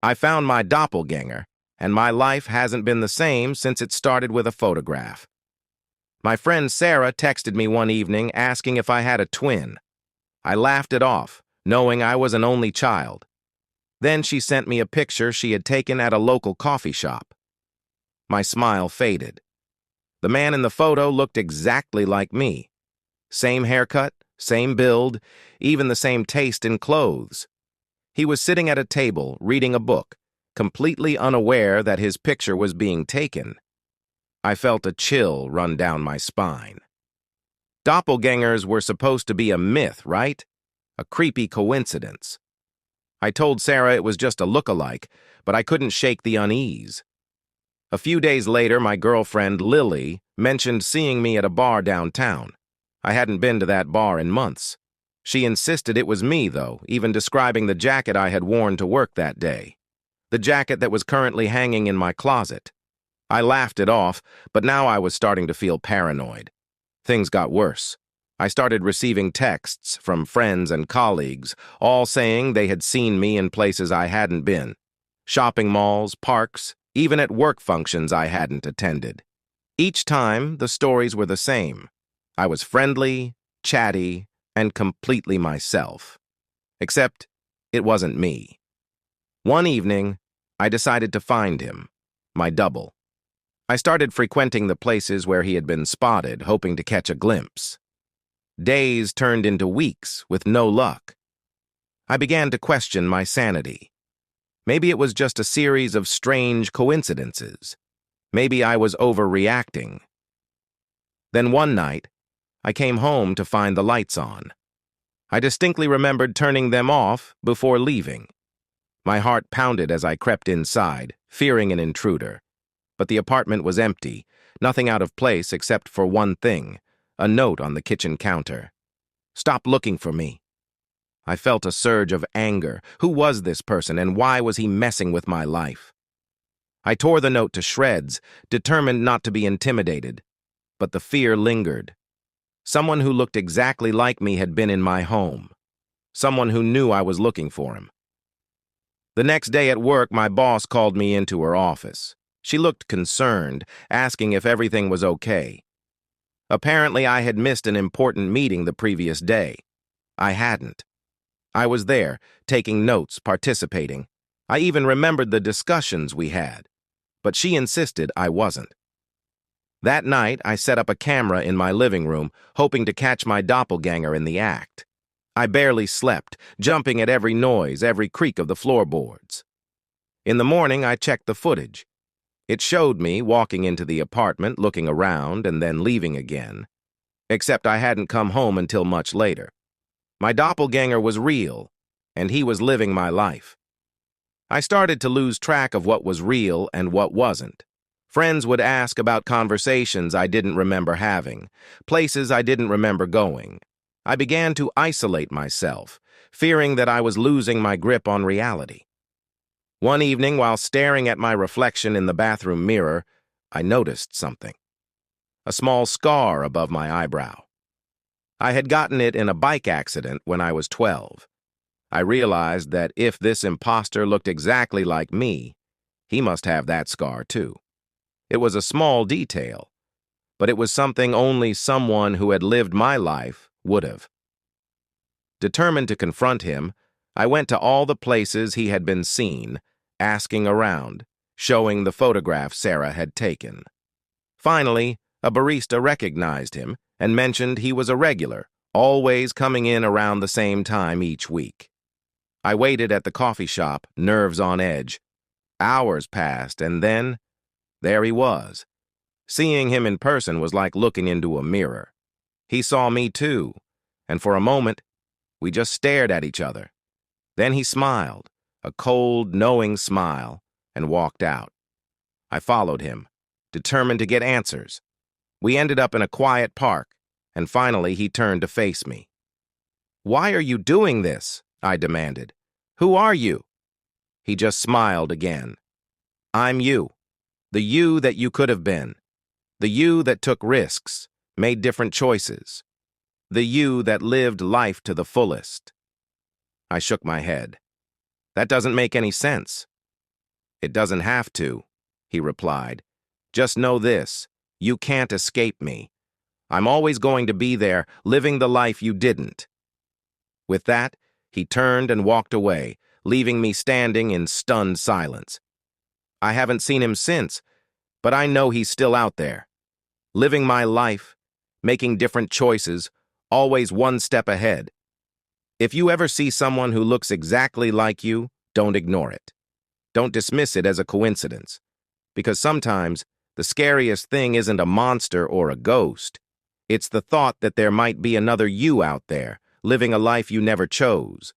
I found my doppelganger, and my life hasn't been the same since it started with a photograph. My friend Sarah texted me one evening asking if I had a twin. I laughed it off, knowing I was an only child. Then she sent me a picture she had taken at a local coffee shop. My smile faded. The man in the photo looked exactly like me. Same haircut, same build, even the same taste in clothes. He was sitting at a table, reading a book, completely unaware that his picture was being taken. I felt a chill run down my spine. Doppelgangers were supposed to be a myth, right? A creepy coincidence. I told Sarah it was just a look-alike, but I couldn't shake the unease. A few days later, my girlfriend, Lily, mentioned seeing me at a bar downtown. I hadn't been to that bar in months. She insisted it was me, though, even describing the jacket I had worn to work that day. The jacket that was currently hanging in my closet. I laughed it off, but now I was starting to feel paranoid. Things got worse. I started receiving texts from friends and colleagues, all saying they had seen me in places I hadn't been. Shopping malls, parks, even at work functions I hadn't attended. Each time, the stories were the same. I was friendly, chatty, and completely myself. Except, it wasn't me. One evening, I decided to find him, my double. I started frequenting the places where he had been spotted, hoping to catch a glimpse. Days turned into weeks with no luck. I began to question my sanity. Maybe it was just a series of strange coincidences. Maybe I was overreacting. Then one night, I came home to find the lights on. I distinctly remembered turning them off before leaving. My heart pounded as I crept inside, fearing an intruder. But the apartment was empty, nothing out of place except for one thing, a note on the kitchen counter. "Stop looking for me." I felt a surge of anger. Who was this person, and why was he messing with my life? I tore the note to shreds, determined not to be intimidated. But the fear lingered. Someone who looked exactly like me had been in my home. Someone who knew I was looking for him. The next day at work, my boss called me into her office. She looked concerned, asking if everything was okay. Apparently, I had missed an important meeting the previous day. I hadn't. I was there, taking notes, participating. I even remembered the discussions we had. But she insisted I wasn't. That night, I set up a camera in my living room, hoping to catch my doppelganger in the act. I barely slept, jumping at every noise, every creak of the floorboards. In the morning, I checked the footage. It showed me walking into the apartment, looking around, and then leaving again. Except I hadn't come home until much later. My doppelganger was real, and he was living my life. I started to lose track of what was real and what wasn't. Friends would ask about conversations I didn't remember having, places I didn't remember going. I began to isolate myself, fearing that I was losing my grip on reality. One evening, while staring at my reflection in the bathroom mirror, I noticed something. A small scar above my eyebrow. I had gotten it in a bike accident when I was 12. I realized that if this imposter looked exactly like me, he must have that scar too. It was a small detail, but it was something only someone who had lived my life would have. Determined to confront him, I went to all the places he had been seen, asking around, showing the photograph Sarah had taken. Finally, a barista recognized him and mentioned he was a regular, always coming in around the same time each week. I waited at the coffee shop, nerves on edge. Hours passed, and then, there he was. Seeing him in person was like looking into a mirror. He saw me too, and for a moment, we just stared at each other. Then he smiled, a cold, knowing smile, and walked out. I followed him, determined to get answers. We ended up in a quiet park, and finally he turned to face me. "Why are you doing this?" I demanded. "Who are you?" He just smiled again. "I'm you. The you that you could have been. The you that took risks, made different choices. The you that lived life to the fullest." I shook my head. "That doesn't make any sense. "It doesn't have to," he replied. "Just know this, you can't escape me. I'm always going to be there, living the life you didn't." With that, he turned and walked away, leaving me standing in stunned silence. I haven't seen him since, but I know he's still out there, living my life, making different choices, always one step ahead. If you ever see someone who looks exactly like you, don't ignore it. Don't dismiss it as a coincidence, because sometimes the scariest thing isn't a monster or a ghost. It's the thought that there might be another you out there, living a life you never chose.